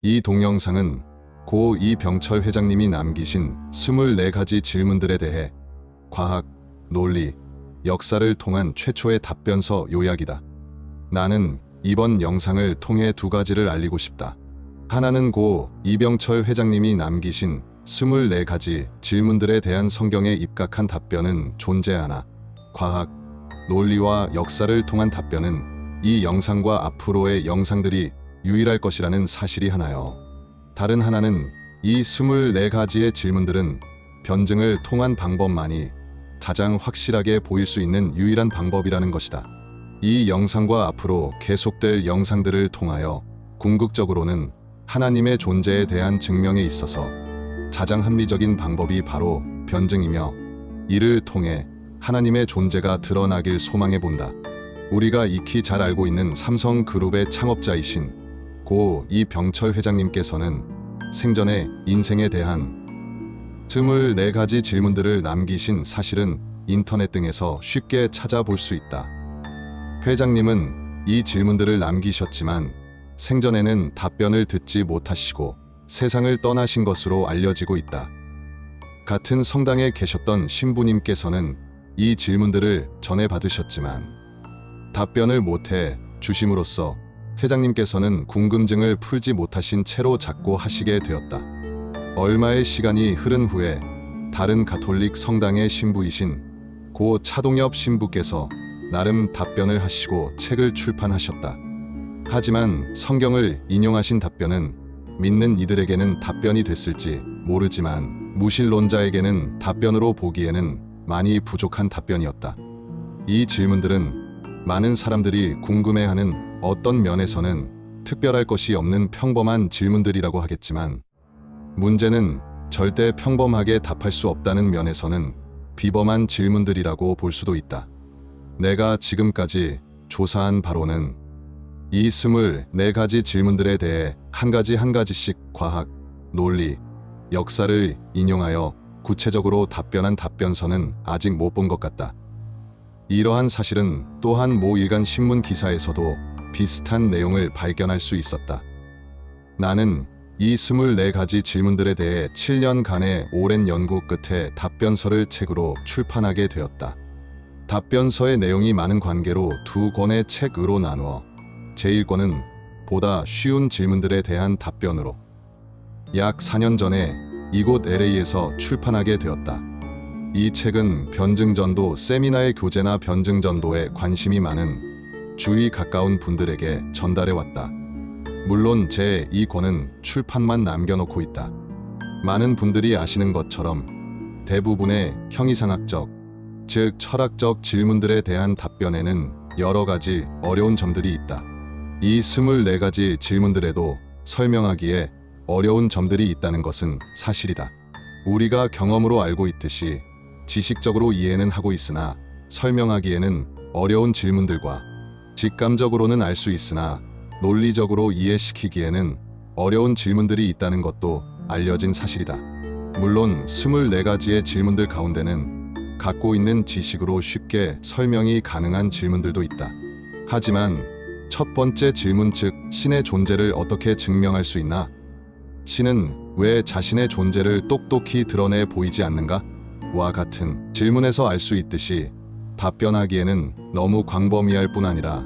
이 동영상은 고 이병철 회장님이 남기신 24가지 질문들에 대해 과학, 논리, 역사를 통한 최초의 답변서 요약이다. 나는 이번 영상을 통해 두 가지를 알리고 싶다. 하나는 고 이병철 회장님이 남기신 24가지 질문들에 대한 성경에 입각한 답변은 존재하나, 과학, 논리와 역사를 통한 답변은 이 영상과 앞으로의 영상들이 유일할 것이라는 사실이 하나요. 다른 하나는 이 24가지의 질문들은 변증을 통한 방법만이 가장 확실하게 보일 수 있는 유일한 방법이라는 것이다. 이 영상과 앞으로 계속될 영상들을 통하여 궁극적으로는 하나님의 존재에 대한 증명에 있어서 가장 합리적인 방법이 바로 변증이며, 이를 통해 하나님의 존재가 드러나길 소망해 본다. 우리가 익히 잘 알고 있는 삼성그룹의 창업자이신 고 이병철 회장님께서는 생전에 인생에 대한 24가지 질문들을 남기신 사실은 인터넷 등에서 쉽게 찾아볼 수 있다. 회장님은 이 질문들을 남기셨지만 생전에는 답변을 듣지 못하시고 세상을 떠나신 것으로 알려지고 있다. 같은 성당에 계셨던 신부님께서는 이 질문들을 전해받으셨지만 답변을 못해 주심으로써 회장님께서는 궁금증을 풀지 못하신 채로 자꾸 하시게 되었다. 얼마의 시간이 흐른 후에 다른 가톨릭 성당의 신부이신 고 차동엽 신부께서 나름 답변을 하시고 책을 출판하셨다. 하지만 성경을 인용하신 답변은 믿는 이들에게는 답변이 됐을지 모르지만 무신론자에게는 답변으로 보기에는 많이 부족한 답변이었다. 이 질문들은 많은 사람들이 궁금해하는 어떤 면에서는 특별할 것이 없는 평범한 질문들이라고 하겠지만, 문제는 절대 평범하게 답할 수 없다는 면에서는 비범한 질문들이라고 볼 수도 있다. 내가 지금까지 조사한 바로는 이 24가지 질문들에 대해 한 가지씩 과학, 논리, 역사를 인용하여 구체적으로 답변한 답변서는 아직 못 본 것 같다. 이러한 사실은 또한 모 일간 신문 기사에서도 비슷한 내용을 발견할 수 있었다. 나는 이 24가지 질문들에 대해 7년간의 오랜 연구 끝에 답변서를 책으로 출판하게 되었다. 답변서의 내용이 많은 관계로 두 권의 책으로 나누어 제1권은 보다 쉬운 질문들에 대한 답변으로 약 4년 전에 이곳 LA에서 출판하게 되었다. 이 책은 변증전도 세미나의 교재나 변증전도에 관심이 많은 주위 가까운 분들에게 전달해 왔다. 물론 제2권은 출판만 남겨놓고 있다. 많은 분들이 아시는 것처럼 대부분의 형이상학적, 즉 철학적 질문들에 대한 답변에는 여러 가지 어려운 점들이 있다. 이 24가지 질문들에도 설명하기에 어려운 점들이 있다는 것은 사실이다. 우리가 경험으로 알고 있듯이 지식적으로 이해는 하고 있으나 설명하기에는 어려운 질문들과, 직감적으로는 알 수 있으나 논리적으로 이해시키기에는 어려운 질문들이 있다는 것도 알려진 사실이다. 물론 24가지의 질문들 가운데는 갖고 있는 지식으로 쉽게 설명이 가능한 질문들도 있다. 하지만 첫 번째 질문, 즉 신의 존재를 어떻게 증명할 수 있나? 신은 왜 자신의 존재를 똑똑히 드러내 보이지 않는가? 와 같은 질문에서 알 수 있듯이 답변하기에는 너무 광범위할 뿐 아니라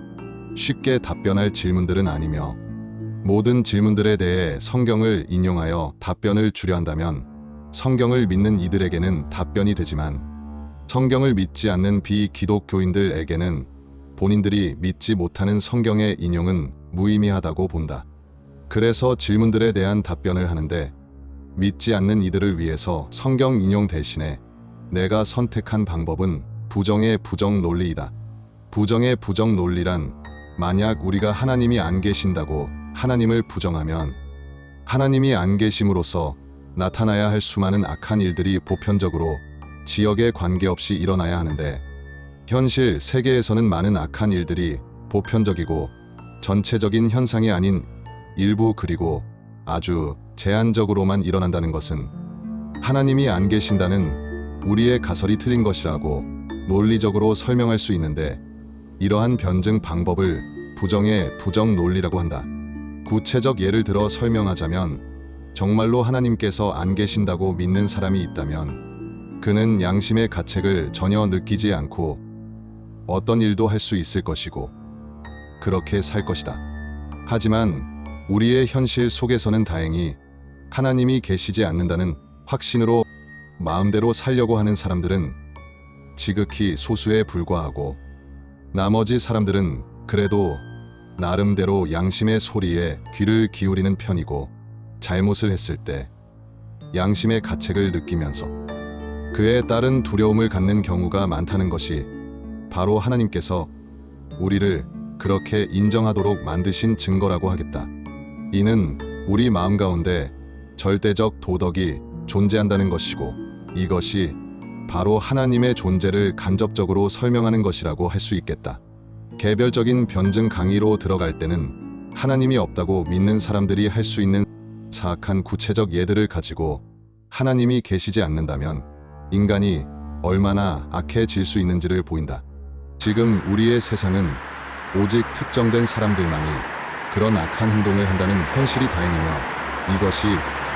쉽게 답변할 질문들은 아니며, 모든 질문들에 대해 성경을 인용하여 답변을 주려 한다면 성경을 믿는 이들에게는 답변이 되지만, 성경을 믿지 않는 비기독교인들에게는 본인들이 믿지 못하는 성경의 인용은 무의미하다고 본다. 그래서 질문들에 대한 답변을 하는데 믿지 않는 이들을 위해서 성경 인용 대신에 내가 선택한 방법은 부정의 부정 논리이다. 부정의 부정 논리란, 만약 우리가 하나님이 안 계신다고 하나님을 부정하면 하나님이 안 계심으로써 나타나야 할 수많은 악한 일들이 보편적으로 지역에 관계없이 일어나야 하는데, 현실 세계에서는 많은 악한 일들이 보편적이고 전체적인 현상이 아닌 일부 그리고 아주 제한적으로만 일어난다는 것은 하나님이 안 계신다는 우리의 가설이 틀린 것이라고 논리적으로 설명할 수 있는데, 이러한 변증 방법을 부정의 부정 논리라고 한다. 구체적 예를 들어 설명하자면 정말로 하나님께서 안 계신다고 믿는 사람이 있다면 그는 양심의 가책을 전혀 느끼지 않고 어떤 일도 할 수 있을 것이고 그렇게 살 것이다. 하지만 우리의 현실 속에서는 다행히 하나님이 계시지 않는다는 확신으로 마음대로 살려고 하는 사람들은 지극히 소수에 불과하고 나머지 사람들은 그래도 나름대로 양심의 소리에 귀를 기울이는 편이고 잘못을 했을 때 양심의 가책을 느끼면서 그에 따른 두려움을 갖는 경우가 많다는 것이 바로 하나님께서 우리를 그렇게 인정하도록 만드신 증거라고 하겠다. 이는 우리 마음 가운데 절대적 도덕이 존재한다는 것이고 이것이 바로 하나님의 존재를 간접적으로 설명하는 것이라고 할 수 있겠다. 개별적인 변증 강의로 들어갈 때는 하나님이 없다고 믿는 사람들이 할 수 있는 사악한 구체적 예들을 가지고 하나님이 계시지 않는다면 인간이 얼마나 악해질 수 있는지를 보인다. 지금 우리의 세상은 오직 특정된 사람들만이 그런 악한 행동을 한다는 현실이 다행이며 이것이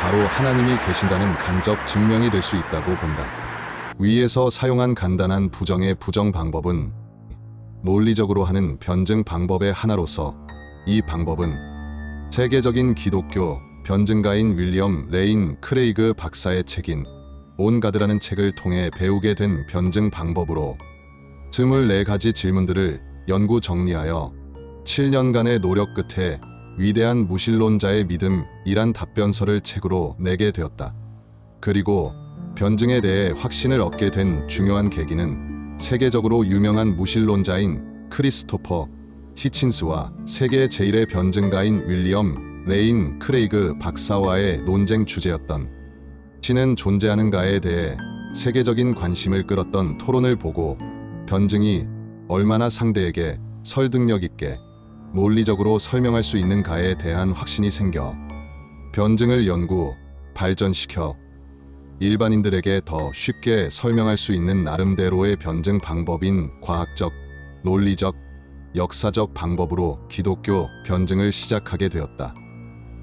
바로 하나님이 계신다는 간접 증명이 될 수 있다고 본다. 위에서 사용한 간단한 부정의 부정 방법은 논리적으로 하는 변증 방법의 하나로서 이 방법은 세계적인 기독교 변증가인 윌리엄 레인 크레이그 박사의 책인 온가드라는 책을 통해 배우게 된 변증 방법으로 24가지 질문들을 연구 정리하여 7년간의 노력 끝에 위대한 무신론자의 믿음이란 답변서를 책으로 내게 되었다. 그리고 변증에 대해 확신을 얻게 된 중요한 계기는 세계적으로 유명한 무신론자인 크리스토퍼 히친스와 세계 제1의 변증가인 윌리엄 레인 크레이그 박사와의 논쟁 주제였던 신은 존재하는가에 대해 세계적인 관심을 끌었던 토론을 보고 변증이 얼마나 상대에게 설득력 있게 논리적으로 설명할 수 있는가에 대한 확신이 생겨 변증을 연구, 발전시켜 일반인들에게 더 쉽게 설명할 수 있는 나름대로의 변증 방법인 과학적, 논리적, 역사적 방법으로 기독교 변증을 시작하게 되었다.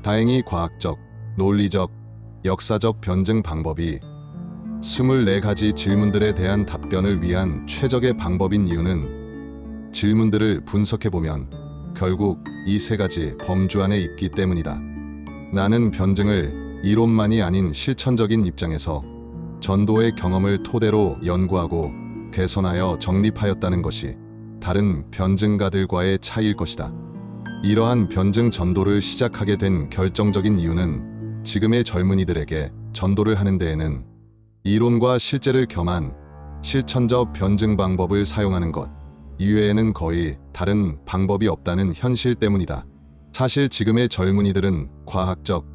다행히 과학적, 논리적, 역사적 변증 방법이 24가지 질문들에 대한 답변을 위한 최적의 방법인 이유는 질문들을 분석해보면 결국 이 3가지 범주 안에 있기 때문이다. 나는 변증을 이론만이 아닌 실천적인 입장에서 전도의 경험을 토대로 연구하고 개선하여 정립하였다는 것이 다른 변증가들과의 차이일 것이다. 이러한 변증 전도를 시작하게 된 결정적인 이유는 지금의 젊은이들에게 전도를 하는 데에는 이론과 실제를 겸한 실천적 변증 방법을 사용하는 것 이외에는 거의 다른 방법이 없다는 현실 때문이다. 사실 지금의 젊은이들은 과학적,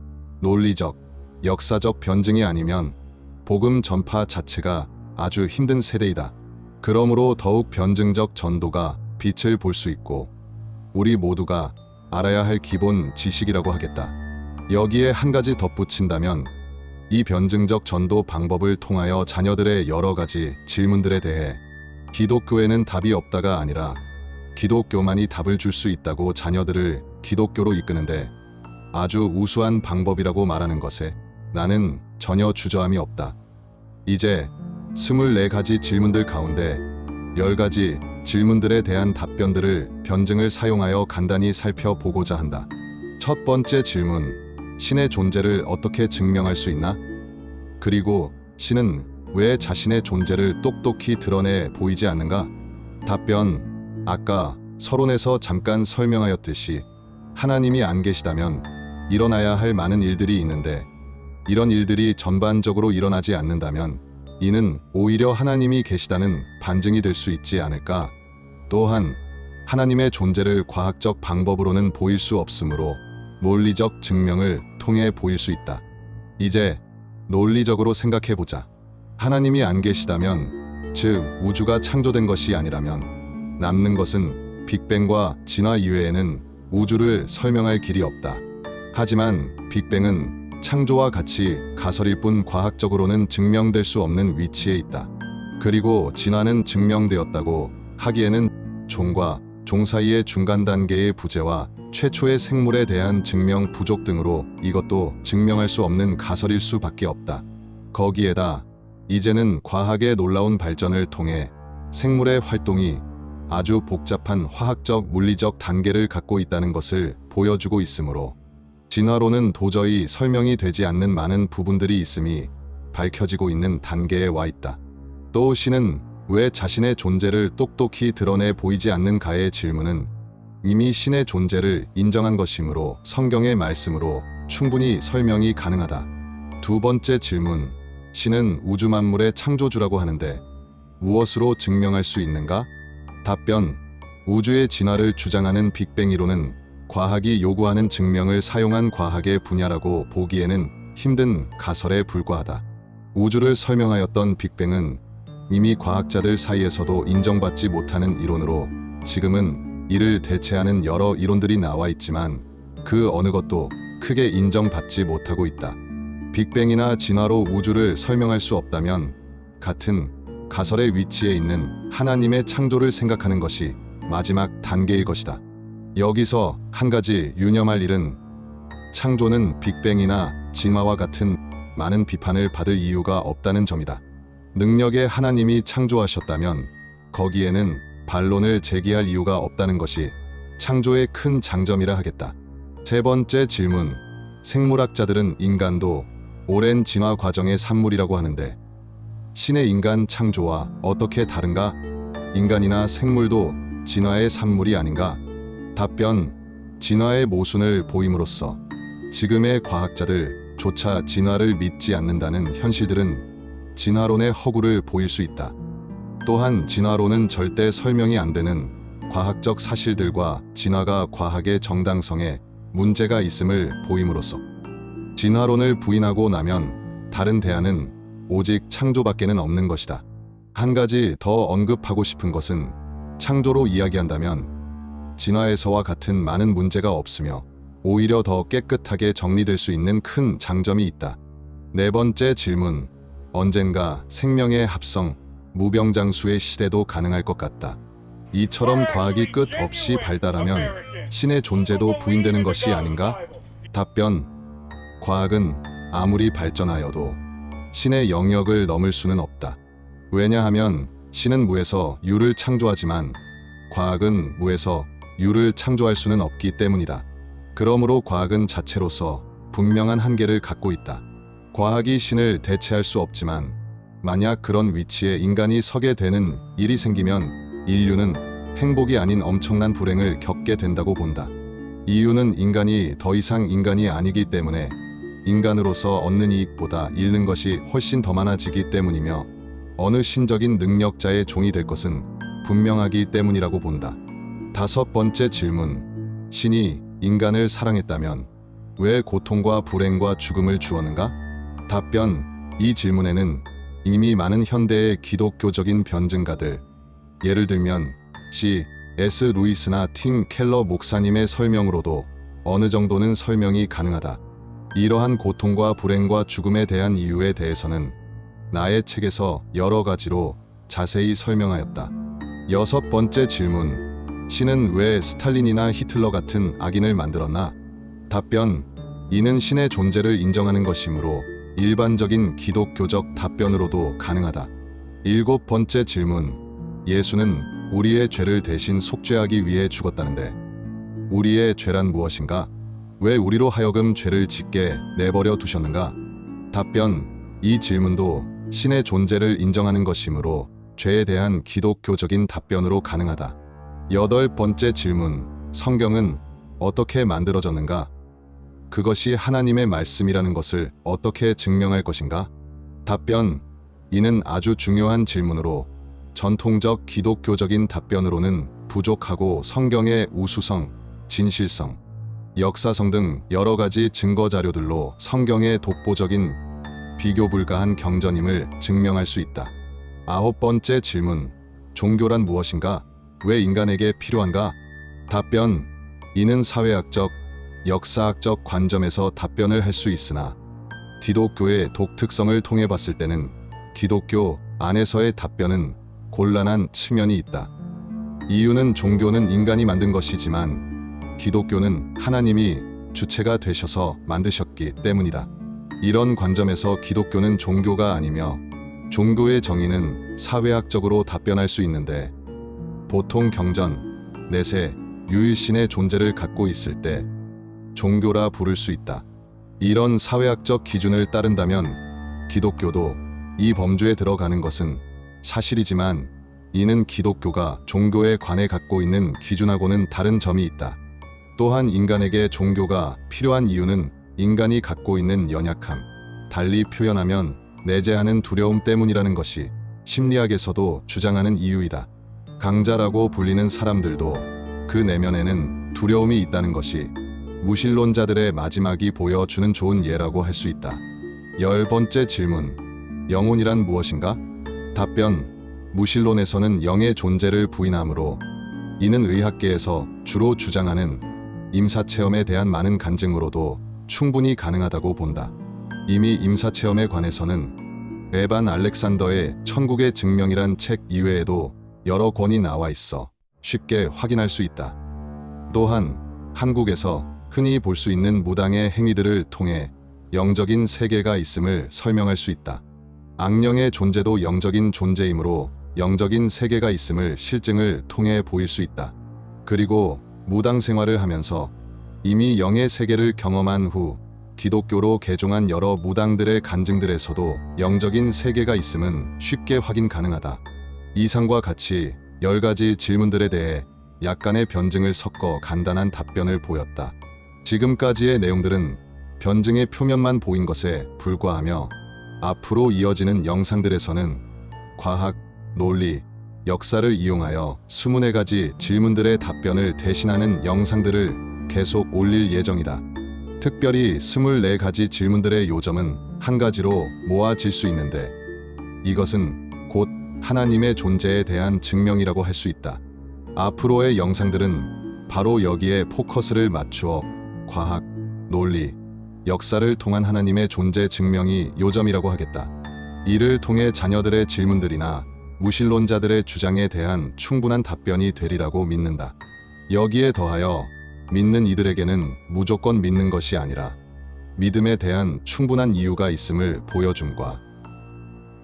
논리적, 역사적 변증이 아니면 복음 전파 자체가 아주 힘든 세대이다. 그러므로 더욱 변증적 전도가 빛을 볼 수 있고 우리 모두가 알아야 할 기본 지식이라고 하겠다. 여기에 한 가지 덧붙인다면 이 변증적 전도 방법을 통하여 자녀들의 여러 가지 질문들에 대해 기독교에는 답이 없다가 아니라 기독교만이 답을 줄 수 있다고 자녀들을 기독교로 이끄는데 아주 우수한 방법이라고 말하는 것에 나는 전혀 주저함이 없다. 이제 24가지 질문들 가운데 10가지 질문들에 대한 답변들을 변증을 사용하여 간단히 살펴보고자 한다. 첫 번째 질문, 신의 존재를 어떻게 증명할 수 있나? 그리고 신은 왜 자신의 존재를 똑똑히 드러내 보이지 않는가? 답변, 아까 서론에서 잠깐 설명하였듯이 하나님이 안 계시다면 일어나야 할 많은 일들이 있는데 이런 일들이 전반적으로 일어나지 않는다면 이는 오히려 하나님이 계시다는 반증이 될 수 있지 않을까? 또한 하나님의 존재를 과학적 방법으로는 보일 수 없으므로 논리적 증명을 통해 보일 수 있다. 이제 논리적으로 생각해보자. 하나님이 안 계시다면, 즉 우주가 창조된 것이 아니라면 남는 것은 빅뱅과 진화 이외에는 우주를 설명할 길이 없다. 하지만 빅뱅은 창조와 같이 가설일 뿐 과학적으로는 증명될 수 없는 위치에 있다. 그리고 진화는 증명되었다고 하기에는 종과 종사이의 중간 단계의 부재와 최초의 생물에 대한 증명 부족 등으로 이것도 증명할 수 없는 가설일 수밖에 없다. 거기에다 이제는 과학의 놀라운 발전을 통해 생물의 활동이 아주 복잡한 화학적 물리적 단계를 갖고 있다는 것을 보여주고 있으므로 진화론은 도저히 설명이 되지 않는 많은 부분들이 있음이 밝혀지고 있는 단계에 와 있다. 또 신은 왜 자신의 존재를 똑똑히 드러내 보이지 않는가의 질문은 이미 신의 존재를 인정한 것이므로 성경의 말씀으로 충분히 설명이 가능하다. 두 번째 질문, 신은 우주 만물의 창조주라고 하는데 무엇으로 증명할 수 있는가? 답변, 우주의 진화를 주장하는 빅뱅 이론은 과학이 요구하는 증명을 사용한 과학의 분야라고 보기에는 힘든 가설에 불과하다. 우주를 설명하였던 빅뱅은 이미 과학자들 사이에서도 인정받지 못하는 이론으로 지금은 이를 대체하는 여러 이론들이 나와 있지만 그 어느 것도 크게 인정받지 못하고 있다. 빅뱅이나 진화로 우주를 설명할 수 없다면 같은 가설의 위치에 있는 하나님의 창조를 생각하는 것이 마지막 단계일 것이다. 여기서 한 가지 유념할 일은 창조는 빅뱅이나 진화와 같은 많은 비판을 받을 이유가 없다는 점이다. 능력의 하나님이 창조하셨다면 거기에는 반론을 제기할 이유가 없다는 것이 창조의 큰 장점이라 하겠다. 세 번째 질문, 생물학자들은 인간도 오랜 진화 과정의 산물이라고 하는데 신의 인간 창조와 어떻게 다른가? 인간이나 생물도 진화의 산물이 아닌가? 답변, 진화의 모순을 보임으로써 지금의 과학자들조차 진화를 믿지 않는다는 현실들은 진화론의 허구를 보일 수 있다. 또한 진화론은 절대 설명이 안 되는 과학적 사실들과 진화가 과학의 정당성에 문제가 있음을 보임으로써 진화론을 부인하고 나면 다른 대안은 오직 창조밖에는 없는 것이다. 한 가지 더 언급하고 싶은 것은 창조로 이야기한다면 진화에서와 같은 많은 문제가 없으며 오히려 더 깨끗하게 정리될 수 있는 큰 장점이 있다. 네 번째 질문, 언젠가 생명의 합성, 무병장수의 시대도 가능할 것 같다. 이처럼 과학이 끝 없이 발달하면 신의 존재도 부인되는 것이 아닌가? 답변, 과학은 아무리 발전하여도 신의 영역을 넘을 수는 없다. 왜냐하면 신은 무에서 유를 창조하지만 과학은 무에서 유를 창조할 수는 없기 때문이다. 그러므로 과학은 자체로서 분명한 한계를 갖고 있다. 과학이 신을 대체할 수 없지만 만약 그런 위치에 인간이 서게 되는 일이 생기면 인류는 행복이 아닌 엄청난 불행을 겪게 된다고 본다. 이유는 인간이 더 이상 인간이 아니기 때문에 인간으로서 얻는 이익보다 잃는 것이 훨씬 더 많아지기 때문이며 어느 신적인 능력자의 종이 될 것은 분명하기 때문이라고 본다. 다섯 번째 질문, 신이 인간을 사랑했다면 왜 고통과 불행과 죽음을 주었는가? 답변, 이 질문에는 이미 많은 현대의 기독교적인 변증가들, 예를 들면 C.S. 루이스나 팀 켈러 목사님의 설명으로도 어느 정도는 설명이 가능하다. 이러한 고통과 불행과 죽음에 대한 이유에 대해서는 나의 책에서 여러 가지로 자세히 설명하였다. 여섯 번째 질문, 신은 왜 스탈린이나 히틀러 같은 악인을 만들었나? 답변, 이는 신의 존재를 인정하는 것이므로 일반적인 기독교적 답변으로도 가능하다. 일곱 번째 질문, 예수는 우리의 죄를 대신 속죄하기 위해 죽었다는데 우리의 죄란 무엇인가? 왜 우리로 하여금 죄를 짓게 내버려 두셨는가? 답변, 이 질문도 신의 존재를 인정하는 것이므로 죄에 대한 기독교적인 답변으로 가능하다. 여덟 번째 질문, 성경은 어떻게 만들어졌는가? 그것이 하나님의 말씀이라는 것을 어떻게 증명할 것인가? 답변, 이는 아주 중요한 질문으로 전통적 기독교적인 답변으로는 부족하고 성경의 우수성, 진실성, 역사성 등 여러 가지 증거 자료들로 성경의 독보적인 비교 불가한 경전임을 증명할 수 있다. 아홉 번째 질문, 종교란 무엇인가? 왜 인간에게 필요한가? 답변, 이는 사회학적, 역사학적 관점에서 답변을 할 수 있으나 기독교의 독특성을 통해 봤을 때는 기독교 안에서의 답변은 곤란한 측면이 있다. 이유는 종교는 인간이 만든 것이지만 기독교는 하나님이 주체가 되셔서 만드셨기 때문이다. 이런 관점에서 기독교는 종교가 아니며 종교의 정의는 사회학적으로 답변할 수 있는데 보통 경전, 내세, 유일신의 존재를 갖고 있을 때 종교라 부를 수 있다. 이런 사회학적 기준을 따른다면 기독교도 이 범주에 들어가는 것은 사실이지만 이는 기독교가 종교에 관해 갖고 있는 기준하고는 다른 점이 있다. 또한 인간에게 종교가 필요한 이유는 인간이 갖고 있는 연약함, 달리 표현하면 내재하는 두려움 때문이라는 것이 심리학에서도 주장하는 이유이다. 강자라고 불리는 사람들도 그 내면에는 두려움이 있다는 것이 무신론자들의 마지막이 보여주는 좋은 예라고 할 수 있다. 10번째 질문. 영혼이란 무엇인가? 답변. 무신론에서는 영의 존재를 부인하므로 이는 의학계에서 주로 주장하는 임사체험에 대한 많은 간증으로도 충분히 가능하다고 본다. 이미 임사체험에 관해서는 에반 알렉산더의 천국의 증명이란 책 이외에도 여러 권이 나와 있어 쉽게 확인할 수 있다. 또한 한국에서 흔히 볼 수 있는 무당의 행위들을 통해 영적인 세계가 있음을 설명할 수 있다. 악령의 존재도 영적인 존재이므로 영적인 세계가 있음을 실증을 통해 보일 수 있다. 그리고 무당 생활을 하면서 이미 영의 세계를 경험한 후 기독교로 개종한 여러 무당들의 간증들에서도 영적인 세계가 있음은 쉽게 확인 가능하다. 이상과 같이 10가지 질문들에 대해 약간의 변증을 섞어 간단한 답변을 보였다. 지금까지의 내용들은 변증의 표면만 보인 것에 불과하며 앞으로 이어지는 영상들에서는 과학, 논리, 역사를 이용하여 24가지 질문들의 답변을 대신하는 영상들을 계속 올릴 예정이다. 특별히 24가지 질문들의 요점은 한 가지로 모아질 수 있는데 이것은 곧 하나님의 존재에 대한 증명이라고 할 수 있다. 앞으로의 영상들은 바로 여기에 포커스를 맞추어 과학, 논리, 역사를 통한 하나님의 존재 증명이 요점이라고 하겠다. 이를 통해 자녀들의 질문들이나 무신론자들의 주장에 대한 충분한 답변이 되리라고 믿는다. 여기에 더하여 믿는 이들에게는 무조건 믿는 것이 아니라 믿음에 대한 충분한 이유가 있음을 보여줌과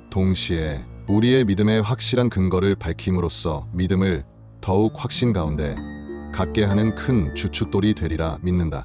동시에 우리의 믿음의 확실한 근거를 밝힘으로써 믿음을 더욱 확신 가운데 갖게 하는 큰 주춧돌이 되리라 믿는다.